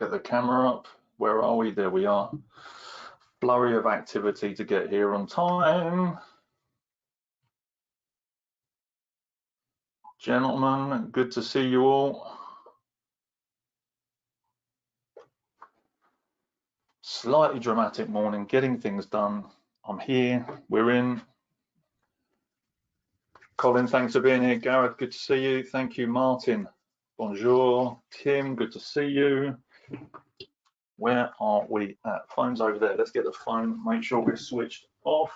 Get the camera up. Where are we? There we are. Flurry of activity to get here on time. Gentlemen, good to see you all. Slightly dramatic morning, getting things done. I'm here, we're in. Colin, thanks for being here. Gareth, good to see you. Thank you, Martin. Bonjour. Tim, good to see you. Where are we at? Phone's over there. Let's get the phone, make sure we're switched off.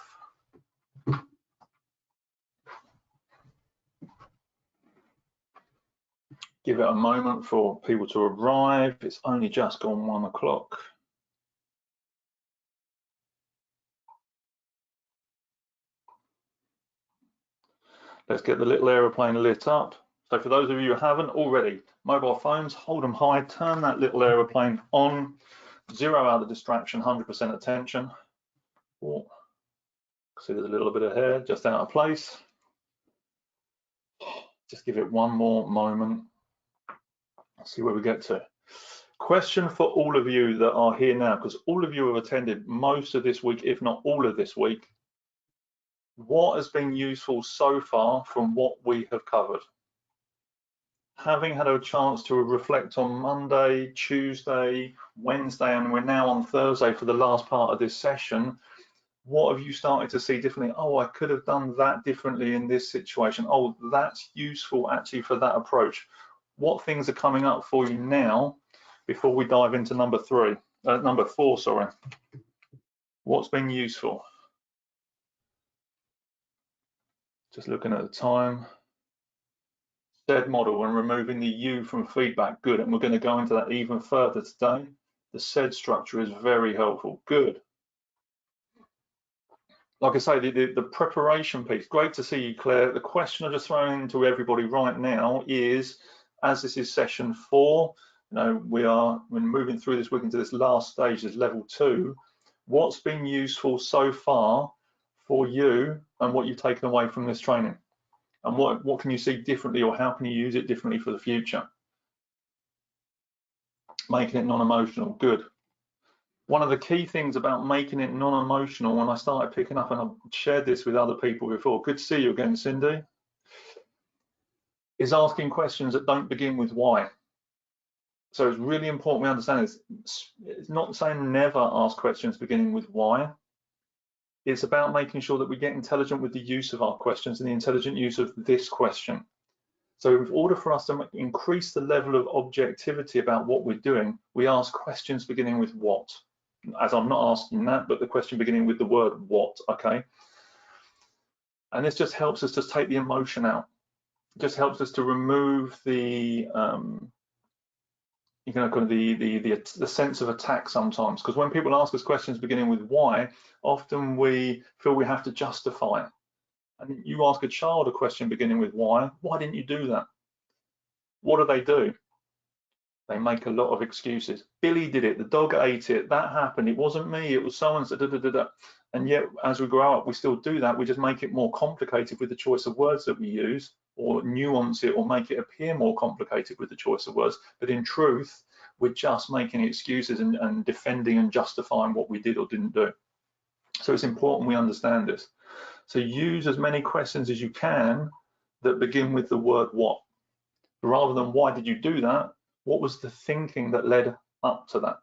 Give it a moment for people to arrive. It's only just gone 1 o'clock. Let's get the little aeroplane lit up. So for those of you who haven't already, mobile phones, hold them high, turn that little aeroplane on, zero out the distraction, 100% attention. Oh, see there's a little bit of hair just out of place. Just give it one more moment. Let's see where we get to. Question for all of you that are here now, because all of you have attended most of this week, if not all of this week. What has been useful so far from what we have covered? Having had a chance to reflect on Monday, Tuesday, Wednesday, and we're now on Thursday for the last part of this session, what have you started to see differently? Oh, I could have done that differently in this situation. Oh, that's useful actually for that approach. What things are coming up for you now before we dive into number four, sorry. What's been useful? Just looking at the time. SAID model and removing the you from feedback, good. And we're going to go into that even further today. The SAID structure is very helpful, good. Like I say, the preparation piece, great to see you, Claire. The question I'm just throwing into everybody right now is, as this is session 4, you know, we're moving through this week into this last stage, this level 2. What's been useful so far for you and what you've taken away from this training? And what can you see differently, or how can you use it differently for the future? Making it non-emotional, good. One of the key things about making it non-emotional, when I started picking up, and I've shared this with other people before, good to see you again, Cindy, is asking questions that don't begin with why. So it's really important we understand this. It's not saying never ask questions beginning with why. It's about making sure that we get intelligent with the use of our questions and the intelligent use of this question. So in order for us to increase the level of objectivity about what we're doing, we ask questions beginning with what. As I'm not asking that, but the question beginning with the word what, okay? And this just helps us to take the emotion out. It just helps us to remove the you know, kind of the sense of attack sometimes, because when people ask us questions beginning with why, often we feel we have to justify. And you ask a child a question beginning with why didn't you do that? What do? They make a lot of excuses. Billy did it, the dog ate it, that happened, it wasn't me, it was so-and-so, da-da-da-da. And yet, as we grow up, we still do that. We just make it more complicated with the choice of words that we use, or nuance it, or make it appear more complicated with the choice of words. But in truth, we're just making excuses and defending and justifying what we did or didn't do. So it's important we understand this. So use as many questions as you can that begin with the word what. Rather than why did you do that, what was the thinking that led up to that?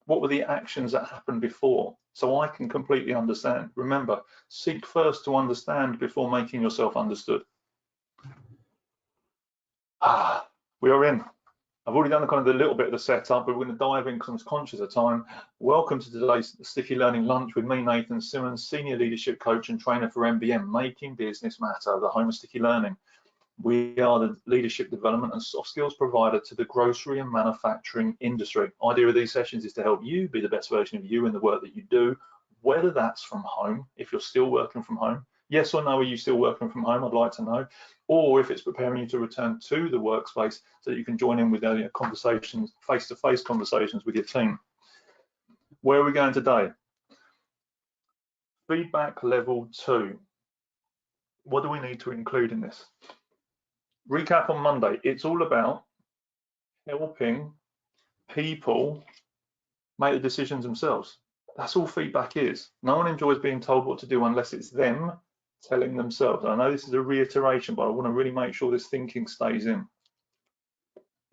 What were the actions that happened before? So I can completely understand. Remember, seek first to understand before making yourself understood. We are in. I've already done kind of a little bit of the setup, but we're going to dive in because I'm conscious of time. Welcome to today's Sticky Learning Lunch with me, Nathan Simmons, Senior Leadership Coach and Trainer for MBM, Making Business Matter, the home of Sticky Learning. We are the leadership development and soft skills provider to the grocery and manufacturing industry. The idea of these sessions is to help you be the best version of you in the work that you do, whether that's from home, if you're still working from home. Yes or no, are you still working from home? I'd like to know. Or if it's preparing you to return to the workspace so that you can join in with conversations, face-to-face conversations with your team. Where are we going today? Feedback level 2. What do we need to include in this? Recap on Monday. It's all about helping people make the decisions themselves. That's all feedback is. No one enjoys being told what to do unless it's them telling themselves. I know this is a reiteration, but I want to really make sure this thinking stays in.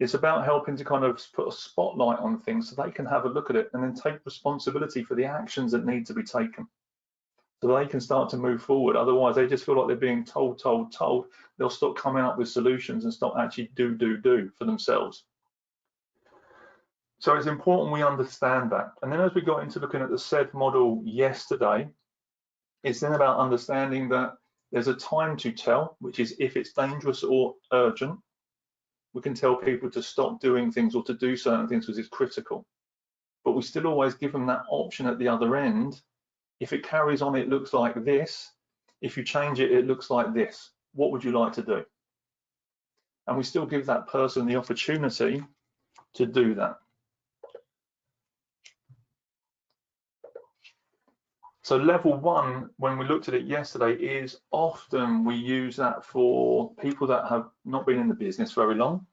It's about helping to kind of put a spotlight on things so they can have a look at it and then take responsibility for the actions that need to be taken, so they can start to move forward. Otherwise, they just feel like they're being told. They'll stop coming up with solutions and stop actually do for themselves. So it's important we understand that. And then as we got into looking at the SAID model yesterday, it's then about understanding that there's a time to tell, which is if it's dangerous or urgent. We can tell people to stop doing things or to do certain things because it's critical. But we still always give them that option at the other end. If it carries on, it looks like this. If you change it, it looks like this. What would you like to do? And we still give that person the opportunity to do that. So level 1, when we looked at it yesterday, is often we use that for people that have not been in the business very long,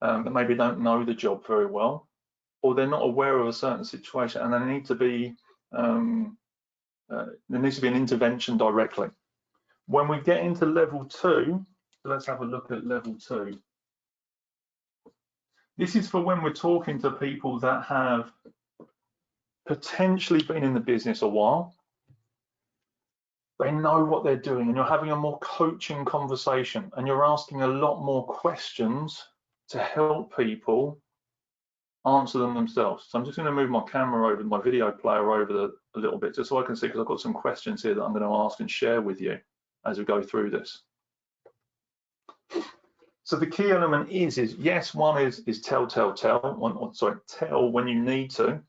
that maybe don't know the job very well, or they're not aware of a certain situation and they need to be, there needs to be an intervention directly. When we get into level 2, so let's have a look at level 2. This is for when we're talking to people that have potentially been in the business a while. They know what they're doing and you're having a more coaching conversation and you're asking a lot more questions to help people answer them themselves. So I'm just going to move my camera over, my video player over a little bit, just so I can see, because I've got some questions here that I'm going to ask and share with you as we go through this. So the key element is yes, one is tell. Tell when you need to,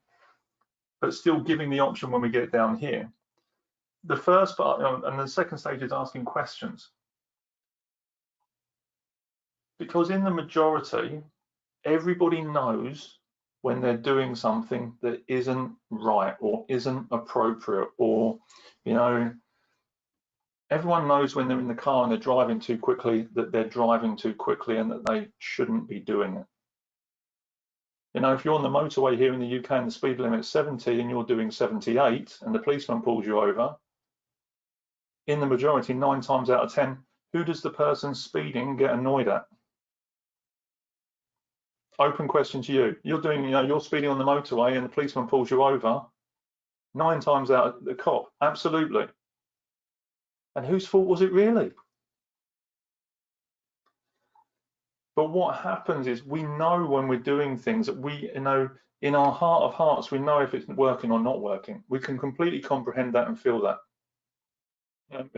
but still giving the option when we get down here. The first part, and the second stage is asking questions. Because in the majority, everybody knows when they're doing something that isn't right or isn't appropriate, or, you know, everyone knows when they're in the car and they're driving too quickly that they're driving too quickly and that they shouldn't be doing it. You know, if you're on the motorway here in the UK and the speed limit's 70 and you're doing 78 and the policeman pulls you over, in the majority, 9 times out of 10, who does the person speeding get annoyed at? Open question to you. You're doing, you know, you're speeding on the motorway and the policeman pulls you over. 9 times out of the cop, absolutely. And whose fault was it really? But what happens is we know when we're doing things that we, you know, in our heart of hearts, we know if it's working or not working. We can completely comprehend that and feel that.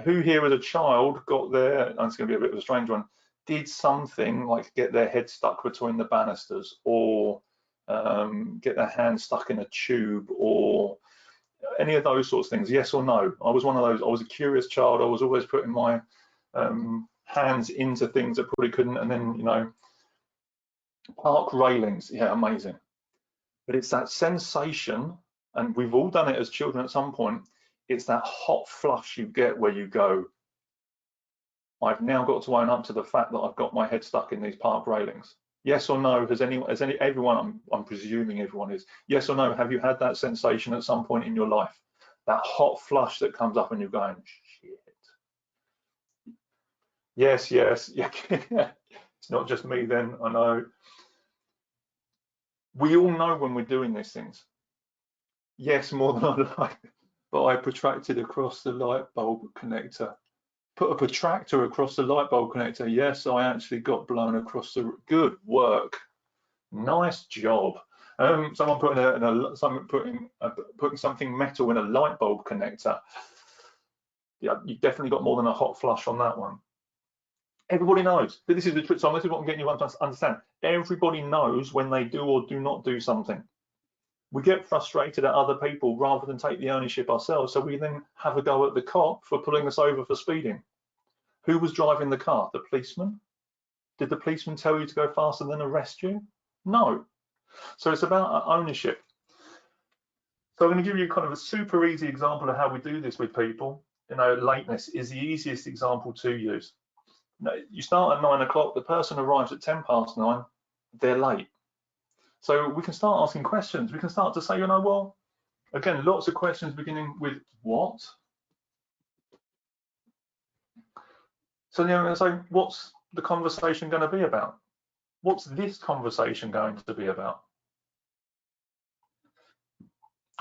Who here as a child got their, and it's going to be a bit of a strange one, did something like get their head stuck between the banisters, or get their hand stuck in a tube, or any of those sorts of things? Yes or no? I was one of those. I was a curious child. I was always putting my hands into things that probably couldn't, and then, you know, park railings, yeah, amazing. But it's that sensation, and we've all done it as children at some point. It's that hot flush you get where you go, I've now got to own up to the fact that I've got my head stuck in these park railings. Yes or no? Has everyone, I'm presuming everyone is. Yes or no? Have you had that sensation at some point in your life? That hot flush that comes up and you're going, shit. Yes, yes. Yeah. It's not just me then, I know. We all know when we're doing these things. Yes, more than I like, but I protracted across the light bulb connector. Put a protractor across the light bulb connector. Yes, I actually got blown across the. Good work, nice job. Someone putting something metal in a light bulb connector. Yeah, you definitely got more than a hot flush on that one. Everybody knows. This is the trick. So this is what I'm getting you to understand. Everybody knows when they do or do not do something. We get frustrated at other people rather than take the ownership ourselves. So we then have a go at the cop for pulling us over for speeding. Who was driving the car? The policeman? Did the policeman tell you to go faster than arrest you? No. So it's about ownership. So I'm going to give you kind of a super easy example of how we do this with people. You know, lateness is the easiest example to use. You start at 9 o'clock, the person arrives at 10 past 9, they're late. So we can start asking questions. We can start to say, you know, well, again, lots of questions beginning with what. So then I'm going to say, what's the conversation going to be about? What's this conversation going to be about?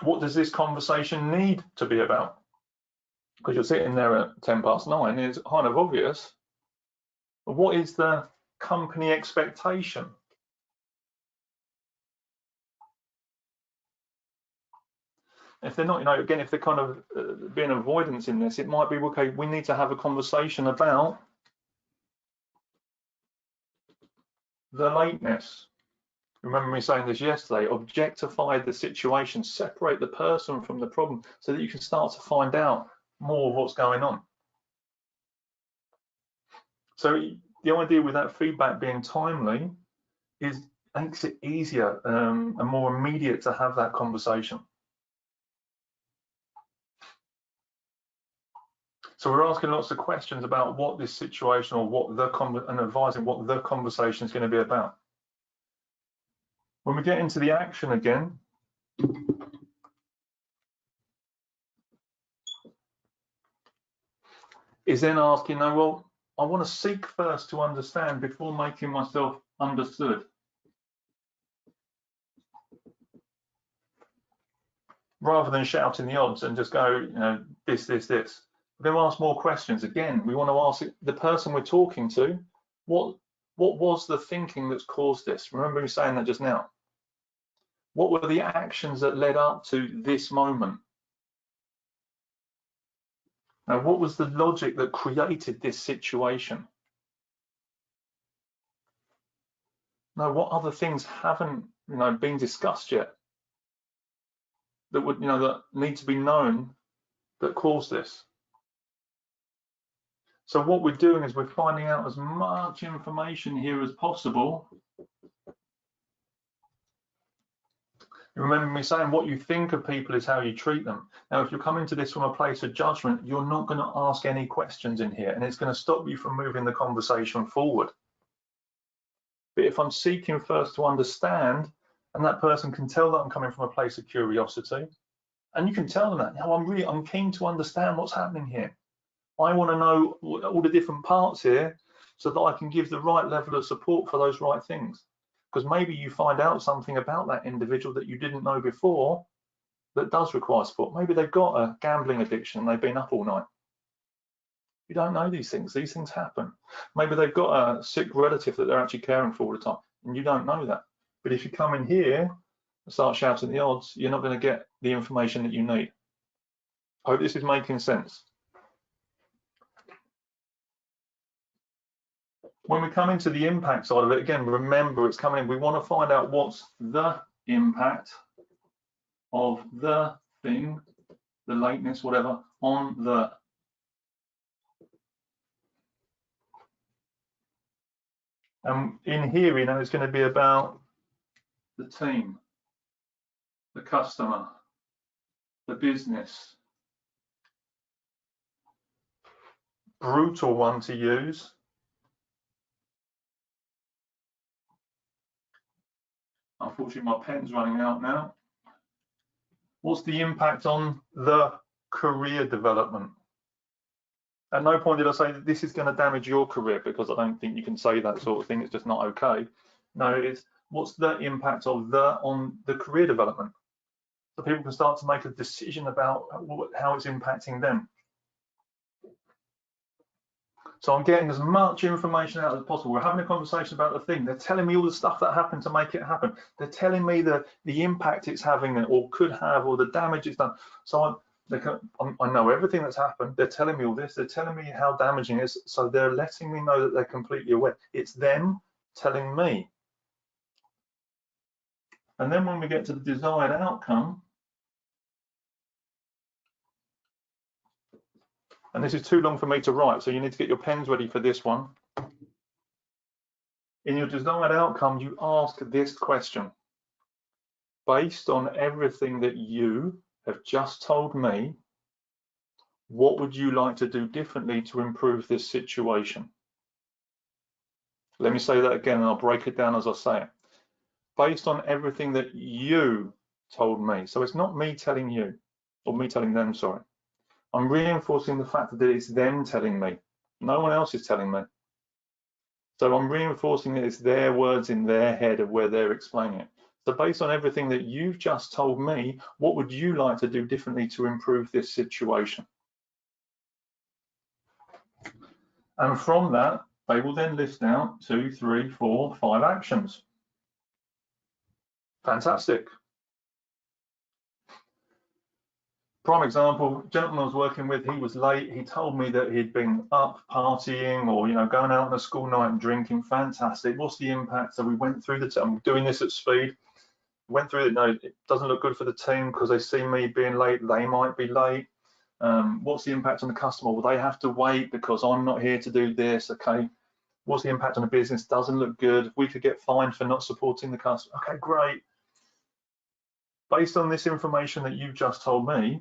What does this conversation need to be about? Because you're sitting there at 9:10, it's kind of obvious. But what is the company expectation? If they're not, you know, again, if they're kind of being avoidance in this, it might be, okay, we need to have a conversation about the lateness. Remember me saying this yesterday, objectify the situation, separate the person from the problem so that you can start to find out more of what's going on. So the idea with that feedback being timely is makes it easier and more immediate to have that conversation. So we're asking lots of questions about what this situation or what the and advising what the conversation is going to be about. When we get into the action again, is then asking, no, well, I want to seek first to understand before making myself understood. Rather than shouting the odds and just go, you know, this. We're going to ask more questions. Again, we want to ask the person we're talking to, what was the thinking that's caused this? Remember me saying that just now. What were the actions that led up to this moment? Now, what was the logic that created this situation? Now, what other things haven't, you know, been discussed yet that would, you know, that need to be known that caused this? So what we're doing is we're finding out as much information here as possible. You remember me saying what you think of people is how you treat them. Now, if you're coming to this from a place of judgment, you're not going to ask any questions in here, and it's going to stop you from moving the conversation forward. But if I'm seeking first to understand, and that person can tell that I'm coming from a place of curiosity, and you can tell them that, now I'm keen to understand what's happening here. I want to know all the different parts here so that I can give the right level of support for those right things. Because maybe you find out something about that individual that you didn't know before that does require support. Maybe they've got a gambling addiction and they've been up all night. You don't know these things happen. Maybe they've got a sick relative that they're actually caring for all the time and you don't know that. But if you come in here and start shouting the odds, you're not going to get the information that you need. I hope this is making sense. When we come into the impact side of it, again, remember it's coming in. We want to find out what's the impact of the thing, the lateness, whatever, on the. And in here, you know, it's going to be about the team, the customer, the business. Brutal one to use. Unfortunately, my pen's running out now. What's the impact on the career development? At no point did I say that this is going to damage your career, because I don't think you can say that sort of thing. It's just not okay. No, it's what's the impact of on the career development? So people can start to make a decision about how it's impacting them. So I'm getting as much information out as possible. We're having a conversation about the thing. They're telling me all the stuff that happened to make it happen. They're telling me the impact it's having or could have, or the damage it's done. So I know everything that's happened. They're telling me all this. They're telling me how damaging it is. So they're letting me know that they're completely aware. It's them telling me. And then when we get to the desired outcome, and this is too long for me to write, so you need to get your pens ready for this one. In your desired outcome, you ask this question. Based on everything that you have just told me, what would you like to do differently to improve this situation? Let me say that again, and I'll break it down as I say it. based on everything that you told me. So it's not me telling you, or me telling them, sorry. I'm reinforcing the fact that it's them telling me. No one else is telling me. So I'm reinforcing that it's their words in their head of where they're explaining it. So based on everything that you've just told me, what would you like to do differently to improve this situation? And from that, they will then list out 2, 3, 4, 5 actions. Fantastic. Prime example, gentleman I was working with, he was late. He told me that he'd been up partying or, going out on a school night and drinking. Fantastic. What's the impact? So we went through I'm doing this at speed. Went through it. No, it doesn't look good for the team because they see me being late. They might be late. What's the impact on the customer? Well, they have to wait because I'm not here to do this. Okay. What's the impact on the business? Doesn't look good. We could get fined for not supporting the customer. Okay, great. Based on this information that you've just told me,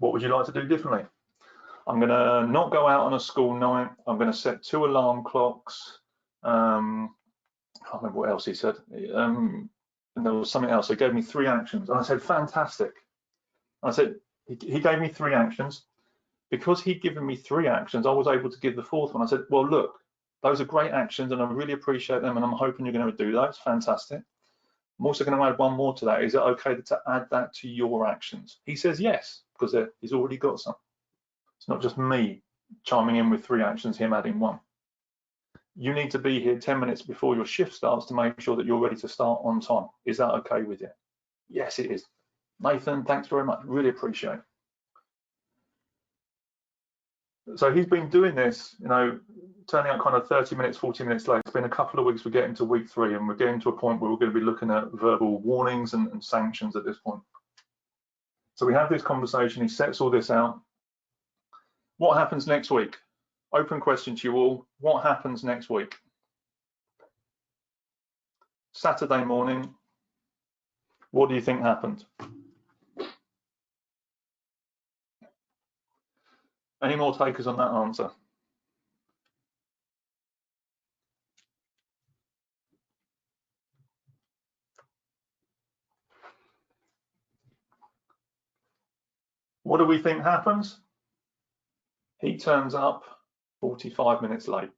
what would you like to do differently? I'm going to not go out on a school night. I'm going to set 2 alarm clocks. I can't remember what else he said. And there was something else. He gave me 3 actions. And I said, fantastic. I said, he gave me 3 actions. Because he'd given me 3 actions, I was able to give the 4th one. I said, well, look, those are great actions and I really appreciate them and I'm hoping you're going to do those. Fantastic. I'm also going to add 1 more to that. Is it okay to add that to your actions? He says yes, because he's already got some. It's not just me chiming in with 3 actions, him adding 1. You need to be here 10 minutes before your shift starts to make sure that you're ready to start on time. Is that okay with you? Yes, it is. Nathan, thanks very much. Really appreciate it. So he's been doing this, turning out kind of 30 minutes, 40 minutes late. It's been a couple of weeks. We're getting to week 3 and we're getting to a point where we're going to be looking at verbal warnings and sanctions at this point. So we have this conversation. He sets all this out. What happens next week? Open question to you all. What happens next week? Saturday morning. What do you think happened? Any more takers on that answer? What do we think happens? He turns up 45 minutes late.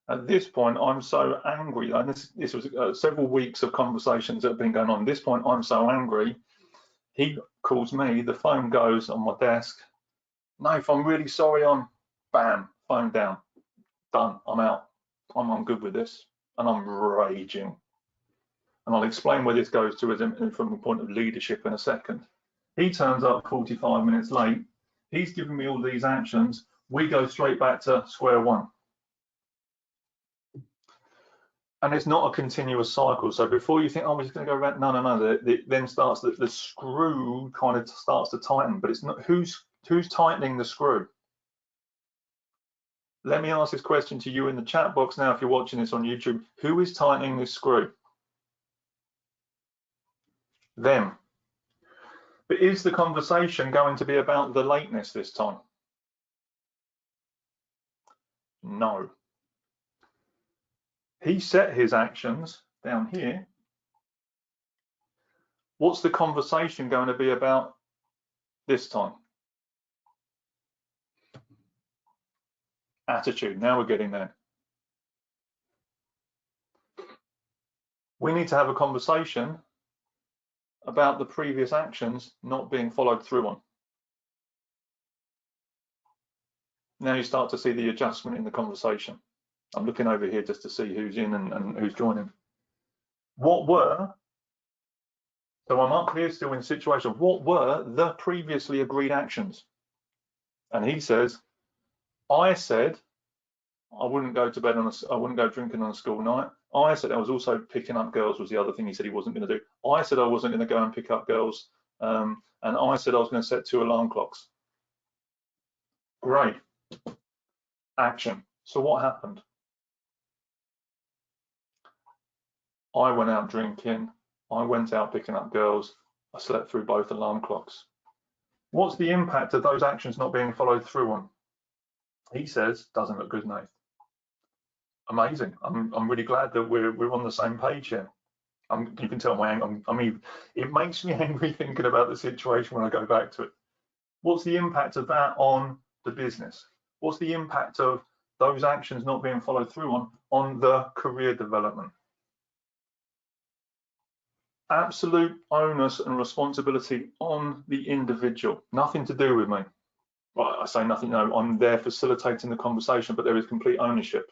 At this point, I'm so angry, and this was several weeks of conversations that have been going on. At this point, I'm so angry. He calls me, the phone goes on my desk. Nath, I'm really sorry, bam, phone down. Done, I'm out. I'm good with this, and I'm raging. And I'll explain where this goes to from the point of leadership in a second. He turns up 45 minutes late. He's given me all these actions. We go straight back to square one. And it's not a continuous cycle. So before you think, oh, we're just going to go around, no. Then starts the screw kind of starts to tighten, but it's not who's tightening the screw. Let me ask this question to you in the chat box now. If you're watching this on YouTube, who is tightening this screw? Them. But is the conversation going to be about the lateness this time? No. He set his actions down here. What's the conversation going to be about this time? Attitude. Now we're getting there. We need to have a conversation about the previous actions not being followed through on. Now you start to see the adjustment in the conversation. I'm looking over here just to see who's in and who's joining. What were, so I'm up here still in the situation, what were the previously agreed actions? And he says, I said I wouldn't go to bed I wouldn't go drinking on a school night. I said I was also picking up girls was the other thing he said he wasn't going to do. I said I wasn't going to go and pick up girls. And I said I was going to set 2 alarm clocks. Great. Action. So what happened? I went out drinking. I went out picking up girls. I slept through both alarm clocks. What's the impact of those actions not being followed through on? He says, doesn't look good, Nath. Amazing. I'm really glad that we're on the same page here. You can tell it makes me angry thinking about the situation when I go back to it. What's the impact of that on the business? What's the impact of those actions not being followed through on the career development? Absolute onus and responsibility on the individual, nothing to do with me. Well, I say nothing, no, I'm there facilitating the conversation, but there is complete ownership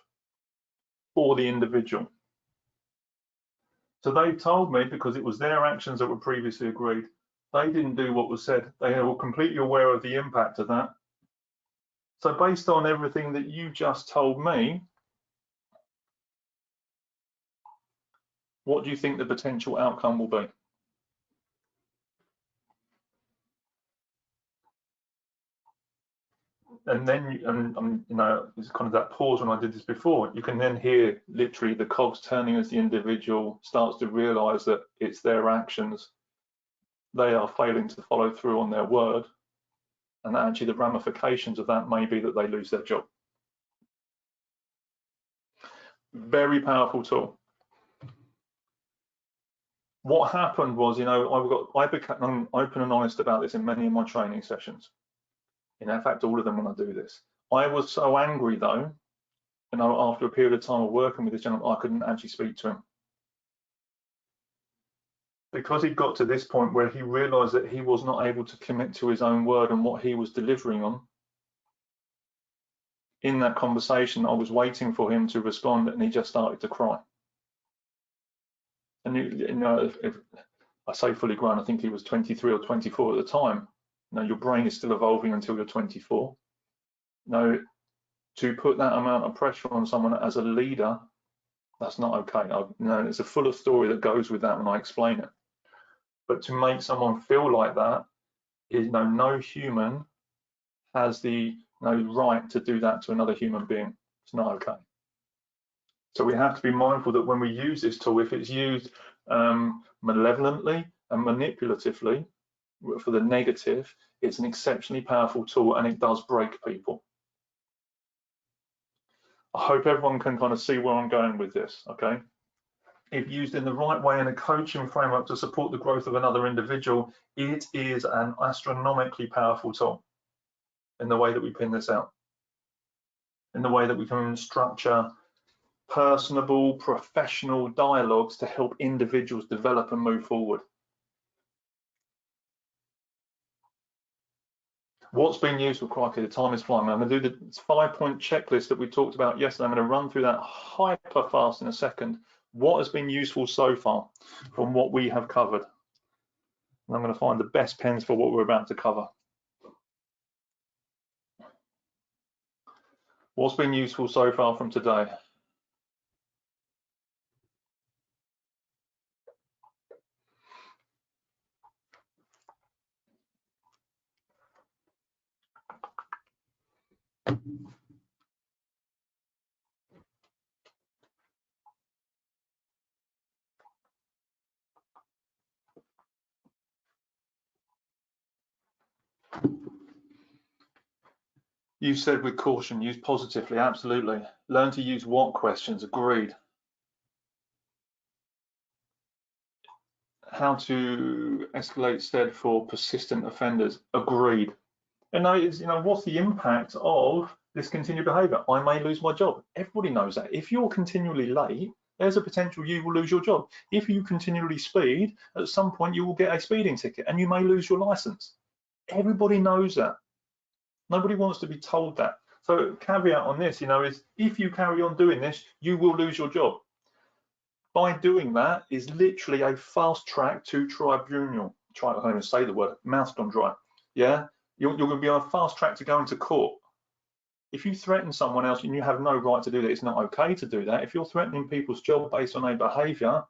for the individual. So they told me, because it was their actions that were previously agreed, they didn't do what was said. They were completely aware of the impact of that. So based on everything that you just told me, what do you think the potential outcome will be? And then, you know, it's kind of that pause when I did this before. You can then hear literally the cogs turning as the individual starts to realise that it's their actions. They are failing to follow through on their word. And actually the ramifications of that may be that they lose their job. Very powerful tool. What happened was, you know, I became open and honest about this in many of my training sessions. In fact, all of them when I do this. I was so angry though, you know, after a period of time of working with this gentleman, I couldn't actually speak to him. Because he got to this point where he realised that he was not able to commit to his own word and what he was delivering on. In that conversation, I was waiting for him to respond and he just started to cry. And you know, if I say fully grown, I think he was 23 or 24 at the time. You know, your brain is still evolving until you're 24. Now, to put that amount of pressure on someone as a leader, that's not okay. You know, it's a fuller story that goes with that when I explain it. But to make someone feel like that, is, you know, no human has the right to do that to another human being. It's not okay. So we have to be mindful that when we use this tool, if it's used malevolently and manipulatively for the negative, it's an exceptionally powerful tool and it does break people. I hope everyone can kind of see where I'm going with this, okay? If used in the right way in a coaching framework to support the growth of another individual, it is an astronomically powerful tool in the way that we pin this out, in the way that we can structure personable, professional dialogues to help individuals develop and move forward. What's been useful, crikey, the time is flying. I'm going to do the 5-point checklist that we talked about yesterday. I'm going to run through that hyper fast in a second. What has been useful so far from what we have covered? And I'm going to find the best pens for what we're about to cover. What's been useful so far from today? You said with caution, use positively, absolutely. Learn to use what questions, agreed. How to escalate stead for persistent offenders, agreed. And now, you know, what's the impact of this continued behaviour? I may lose my job. Everybody knows that. If you're continually late, there's a potential you will lose your job. If you continually speed, at some point you will get a speeding ticket and you may lose your licence. Everybody knows that. Nobody wants to be told that. So caveat on this, you know, is if you carry on doing this, you will lose your job. By doing that is literally a fast track to tribunal. I can't even say the word, mouth's gone dry. Yeah, you're going to be on a fast track to going to court. If you threaten someone else and you have no right to do that, it's not okay to do that. If you're threatening people's job based on a behaviour,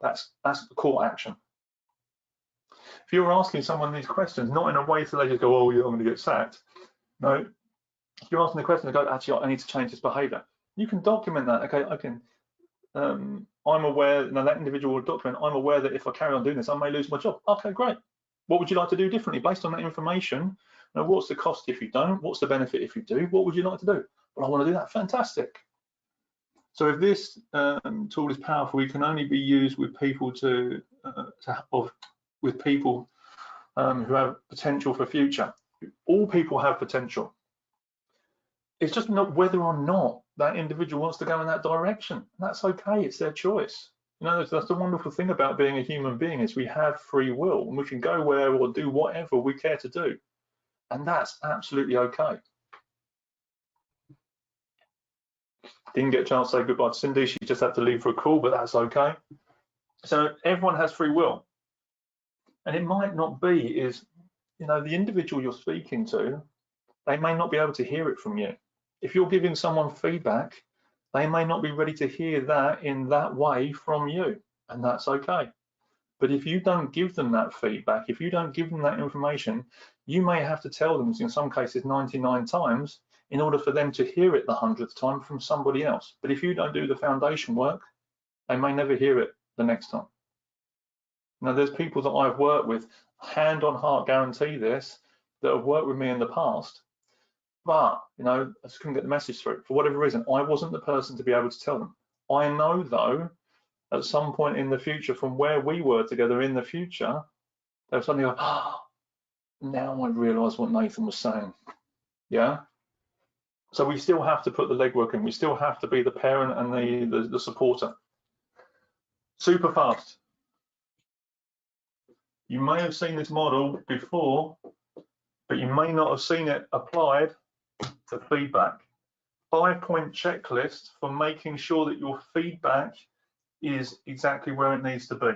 that's court action. If you're asking someone these questions, not in a way so they just go, oh, yeah, I'm going to get sacked. No, if you're asking the question, they go, actually, I need to change this behaviour. You can document that. Okay, I can. I'm aware, now that individual will document, I'm aware that if I carry on doing this, I may lose my job. Okay, great. What would you like to do differently based on that information? Now, what's the cost if you don't? What's the benefit if you do? What would you like to do? Well, I want to do that. Fantastic. So if this tool is powerful, it can only be used with people with people who have potential for future. All people have potential. It's just not whether or not that individual wants to go in that direction. That's okay, it's their choice. You know, that's the wonderful thing about being a human being, is we have free will and we can go where or do whatever we care to do. And that's absolutely okay. Didn't get a chance to say goodbye to Cindy. She just had to leave for a call, but that's okay. So everyone has free will. And it might not be you know, the individual you're speaking to, they may not be able to hear it from you. If you're giving someone feedback, they may not be ready to hear that in that way from you, and that's okay. But if you don't give them that feedback, if you don't give them that information, you may have to tell them, in some cases 99 times, in order for them to hear it the 100th time from somebody else. But if you don't do the foundation work, they may never hear it the next time. Now, there's people that I've worked with, hand on heart guarantee this, that have worked with me in the past, but, you know, I just couldn't get the message through. For whatever reason, I wasn't the person to be able to tell them. I know, though, at some point in the future, from where we were together in the future, they'll suddenly go, oh, now I realise what Nathan was saying. Yeah? So we still have to put the legwork in. We still have to be the parent and the supporter. Super fast. You may have seen this model before, but you may not have seen it applied to feedback. 5-point checklist for making sure that your feedback is exactly where it needs to be.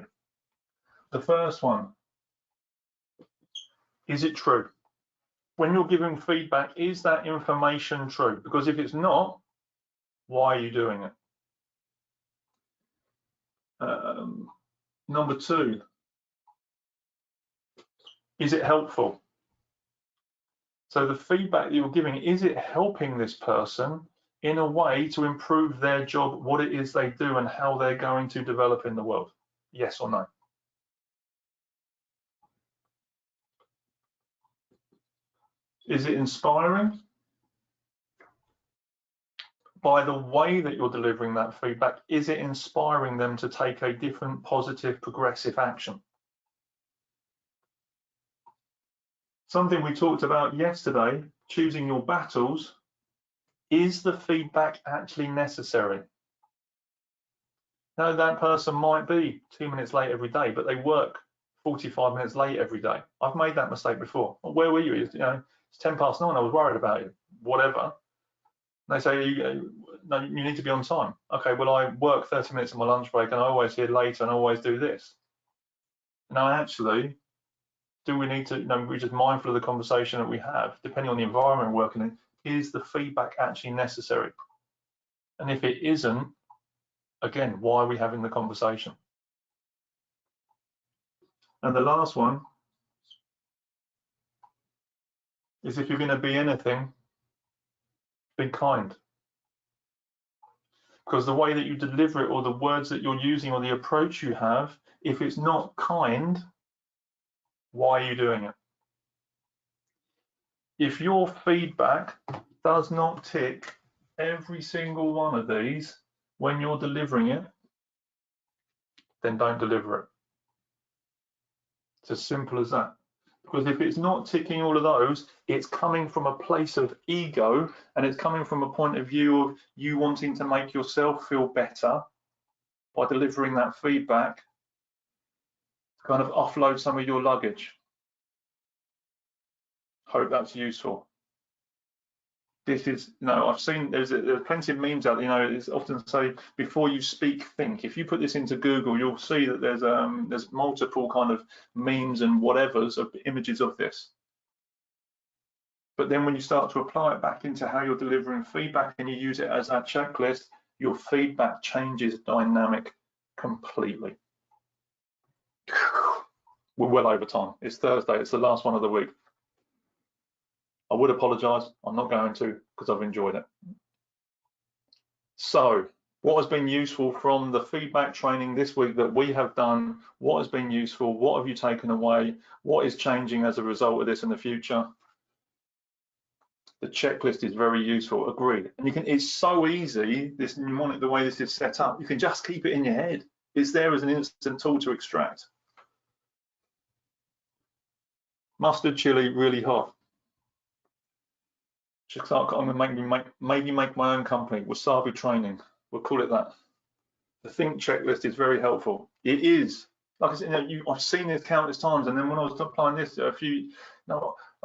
The first one, is it true? When you're giving feedback, is that information true? Because if it's not, why are you doing it? Number 2, is it helpful? So the feedback that you're giving, is it helping this person in a way to improve their job, what it is they do and how they're going to develop in the world? Yes or no? Is it inspiring? By the way that you're delivering that feedback, is it inspiring them to take a different, positive, progressive action? Something we talked about yesterday, choosing your battles. Is the feedback actually necessary? Now, that person might be 2 minutes late every day, but they work 45 minutes late every day. I've made that mistake before. Well, where were you? You know, it's 10 past 9. I was worried about you. Whatever. They say, no, you need to be on time. Okay, well, I work 30 minutes on my lunch break and I always hear later and I always do this. Now, actually, do we need to, you know, we're just mindful of the conversation that we have, depending on the environment we're working in, is the feedback actually necessary? And if it isn't, again, why are we having the conversation? And the last one is, if you're going to be anything, be kind. Because the way that you deliver it, or the words that you're using, or the approach you have, if it's not kind, why are you doing it? If your feedback does not tick every single one of these when you're delivering it, then don't deliver it. It's as simple as that. Because if it's not ticking all of those, it's coming from a place of ego, and it's coming from a point of view of you wanting to make yourself feel better by delivering that feedback, to kind of offload some of your luggage. Hope that's useful. This is, you know, I've seen there's plenty of memes out there. You know, it's often say, before you speak, think. If you put this into Google, you'll see that there's multiple kind of memes and whatevers of images of this. But then when you start to apply it back into how you're delivering feedback and you use it as that checklist, your feedback changes dynamic completely. We're well over time. It's Thursday. It's the last one of the week. I would apologise. I'm not going to, because I've enjoyed it. So, what has been useful from the feedback training this week that we have done? What has been useful? What have you taken away? What is changing as a result of this in the future? The checklist is very useful, agreed. And you can, it's so easy, this mnemonic, the way this is set up, you can just keep it in your head. It's there as an instant tool to extract. Mustard chili, really hot. Just I'm gonna maybe make my own company, wasabi training. We'll call it that. The think checklist is very helpful. It is. Like I said, I've seen this countless times, and then when I was applying this, like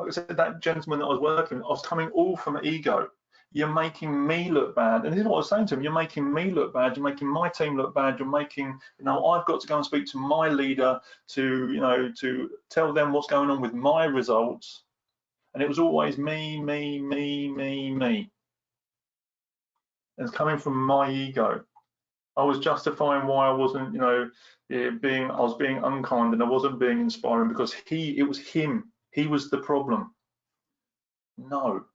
I said, that gentleman that I was working with, I was coming all from ego. You're making me look bad, and this is what I was saying to him. You're making me look bad. You're making my team look bad. You're making, I've got to go and speak to my leader to, to tell them what's going on with my results. And it was always me, me, me, me, me. And it's coming from my ego. I was justifying why I wasn't, I was being unkind and I wasn't being inspiring because it was him. He was the problem. No,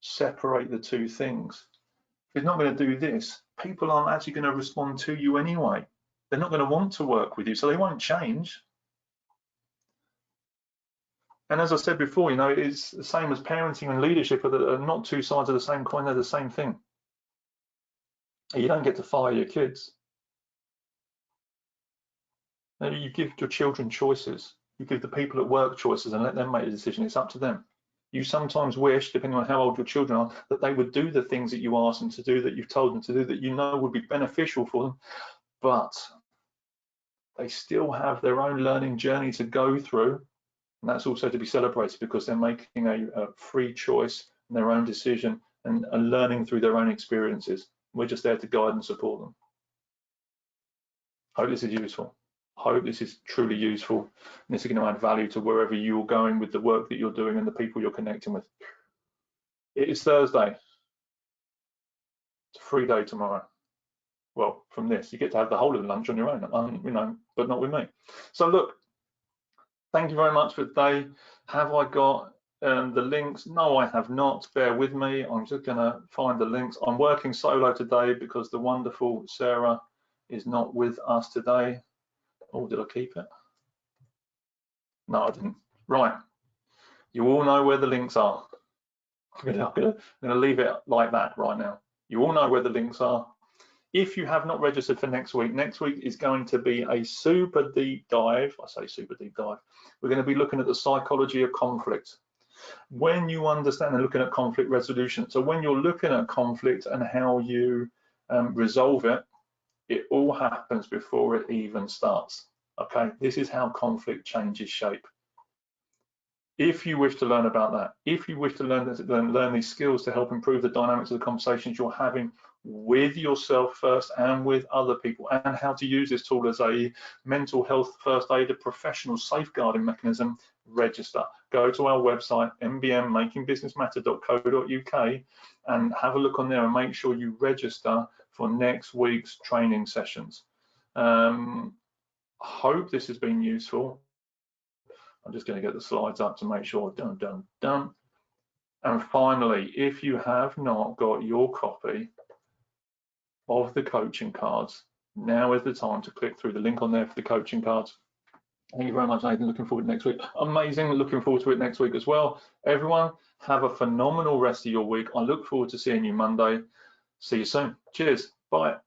separate the two things. If you're not going to do this, people aren't actually going to respond to you anyway. They're not going to want to work with you, so they won't change. And as I said before, it's the same as parenting and leadership are not two sides of the same coin, they're the same thing. You don't get to fire your kids. You give your children choices. You give the people at work choices and let them make a decision. It's up to them. You sometimes wish, depending on how old your children are, that they would do the things that you ask them to do, that you've told them to do, that would be beneficial for them, but they still have their own learning journey to go through. And that's also to be celebrated because they're making a free choice and their own decision and learning through their own experiences. We're just there to guide and support them. Hope this is useful. Hope this is truly useful. And this is going to add value to wherever you're going with the work that you're doing and the people you're connecting with. It is Thursday. It's a free day tomorrow. Well, from this, you get to have the whole of the lunch on your own, but not with me. So look, thank you very much for today. Have I got the links? No, I have not. Bear with me. I'm just going to find the links. I'm working solo today because the wonderful Sarah is not with us today. Oh, did I keep it? No, I didn't. Right. You all know where the links are. I'm going to leave it like that right now. You all know where the links are. If you have not registered for next week is going to be a super deep dive. I say super deep dive. We're going to be looking at the psychology of conflict. When you understand and looking at conflict resolution, so when you're looking at conflict and how you resolve it, it all happens before it even starts. Okay, this is how conflict changes shape. If you wish to learn about that, if you wish to learn these skills to help improve the dynamics of the conversations you're having with yourself first and with other people, and how to use this tool as a mental health first aid, a professional safeguarding mechanism, register. Go to our website, mbmmakingbusinessmatter.co.uk, and have a look on there and make sure you register for next week's training sessions. Hope this has been useful. I'm just going to get the slides up to make sure. Done. And finally, if you have not got your copy of the coaching cards, now is the time to click through the link on there for the coaching cards. Thank you very much, Nathan. Looking forward to next week. Amazing. Looking forward to it next week as well. Everyone, have a phenomenal rest of your week. I look forward to seeing you Monday. See you soon. Cheers. Bye.